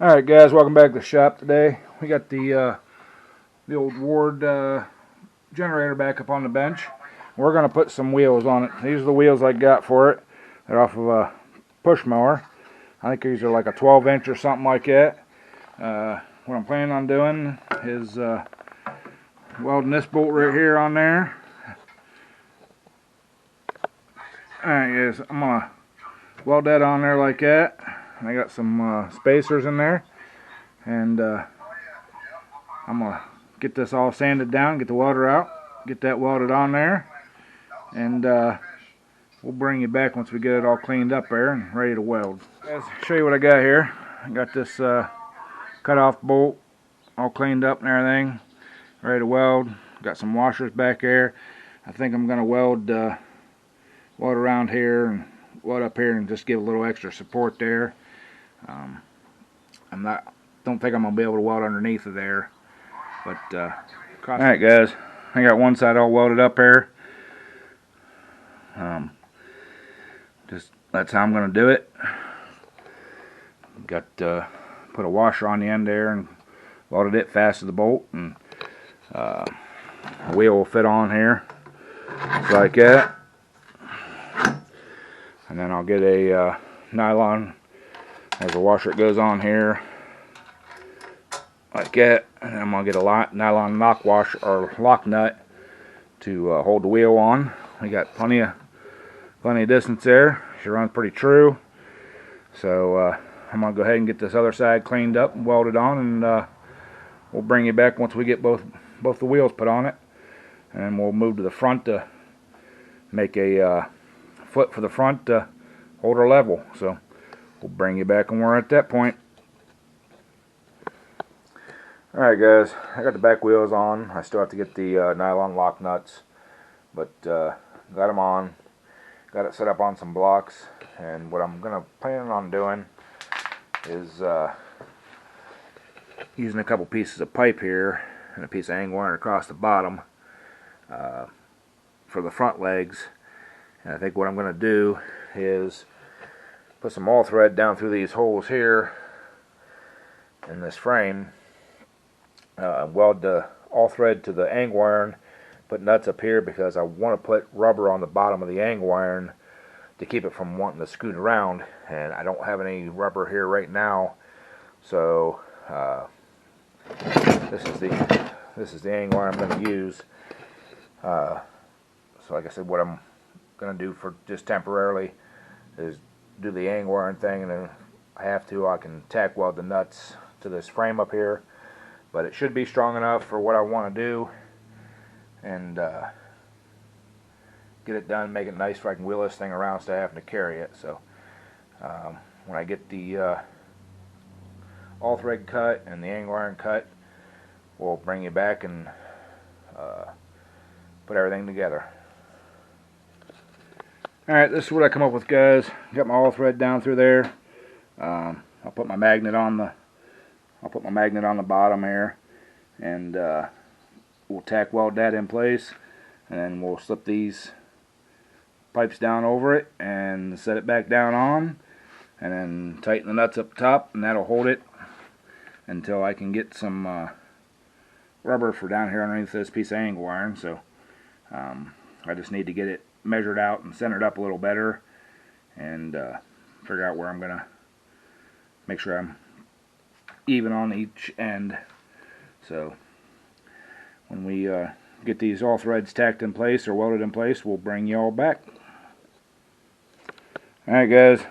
Alright guys, welcome back to the shop today. We got the old Ward generator back up on the bench. We're going to put some wheels on it. These are the wheels I got for it. They're off of a push mower. I think these are like a 12-inch or something like that. What I'm planning on doing is welding this bolt right here on there. Alright guys, I'm going to weld that on there like that. I got some spacers in there, and I'm going to get this all sanded down, get the welder out, get that welded on there, and we'll bring you back once we get it all cleaned up there and ready to weld. Guys, show you what I got here. I got this cut off bolt all cleaned up and everything, ready to weld. Got some washers back there. I think I'm going to weld around here and weld up here and just give a little extra support there. Don't think I'm gonna be able to weld underneath of there, but alright guys, I got one side all welded up here. Just that's how I'm gonna do it. Got put a washer on the end there and welded it fast to the bolt, and the wheel will fit on here just like that. And then I'll get a nylon. There's a washer that goes on here like that, and I'm gonna get a nylon lock washer or lock nut to hold the wheel on. We got plenty of distance there. She runs pretty true. So I'm gonna go ahead and get this other side cleaned up and welded on, and we'll bring you back once we get both the wheels put on it, and then we'll move to the front to make a foot for the front to hold her level. So we'll bring you back when we're at that point. Alright guys, I got the back wheels on. I still have to get the nylon lock nuts, but got them on. Got it set up on some blocks, and what I'm planning on doing is using a couple pieces of pipe here and a piece of angle iron across the bottom for the front legs. And I think what I'm going to do is put some all thread down through these holes here in this frame, weld the all thread to the angle iron, put nuts up here because I want to put rubber on the bottom of the angle iron to keep it from wanting to scoot around, and I don't have any rubber here right now. So this is the angle iron I'm going to use. So like I said, what I'm going to do for just temporarily is do the angle iron thing, and then if I have to, I can tack weld the nuts to this frame up here, but it should be strong enough for what I want to do, and get it done, make it nice so I can wheel this thing around instead of having to carry it. So when I get the all thread cut and the angle iron cut, we'll bring you back and put everything together. Alright, this is what I come up with, guys. Got my all thread down through there. I'll put my magnet on the bottom here, and we'll tack weld that in place, and then we'll slip these pipes down over it and set it back down on, and then tighten the nuts up top, and that'll hold it until I can get some rubber for down here underneath this piece of angle iron. So I just need to get it measured out and centered up a little better, and figure out where I'm gonna make sure I'm even on each end. So when we get these all threads tacked in place or welded in place, we'll bring you all back. Alright guys,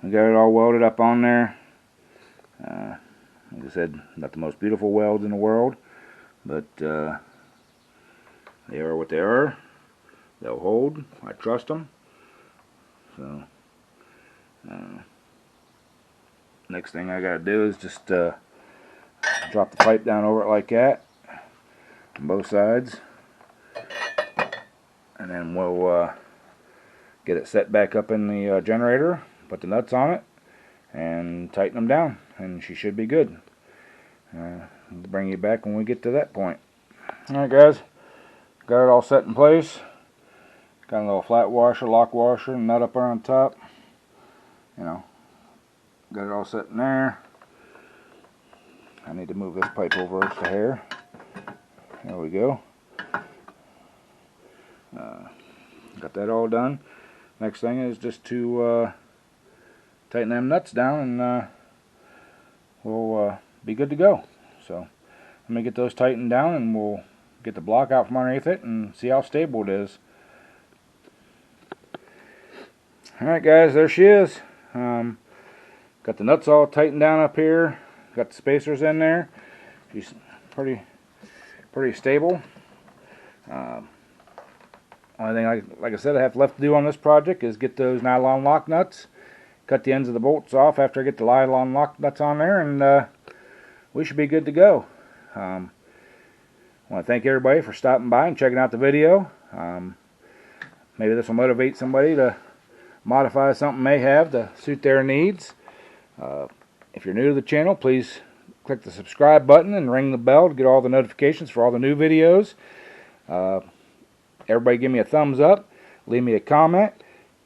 I got it all welded up on there. Like I said, not the most beautiful welds in the world, but they are what they are. They'll hold. I trust them. So next thing I gotta do is just drop the pipe down over it like that on both sides, and then we'll get it set back up in the generator, put the nuts on it, and tighten them down, and she should be good. We'll bring you back when we get to that point. Alright guys, got it all set in place. Got a little flat washer, lock washer, nut up there on top. You know, got it all set in there. I need to move this pipe over just a hair. There we go. Got that all done. Next thing is just to tighten them nuts down, and we'll be good to go. So let me get those tightened down, and we'll get the block out from underneath it and see how stable it is. Alright guys, there she is. Got the nuts all tightened down up here. Got the spacers in there. She's pretty stable. Only thing, like I said, I have left to do on this project is get those nylon lock nuts. Cut the ends of the bolts off after I get the nylon lock nuts on there, and we should be good to go. I want to thank everybody for stopping by and checking out the video. Maybe this will motivate somebody to modify something they have to suit their needs. If you're new to the channel, please click the subscribe button and ring the bell to get all the notifications for all the new videos. Everybody give me a thumbs up, leave me a comment.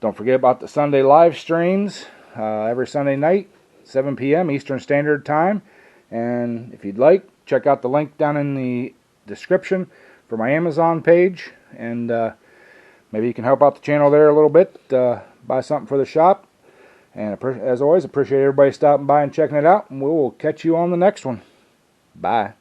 Don't forget about the Sunday live streams every Sunday night, 7 p.m. Eastern Standard Time. And if you'd like, check out the link down in the description for my Amazon page, and maybe you can help out the channel there a little bit, buy something for the shop. And as always, appreciate everybody stopping by and checking it out, and we will catch you on the next one. Bye.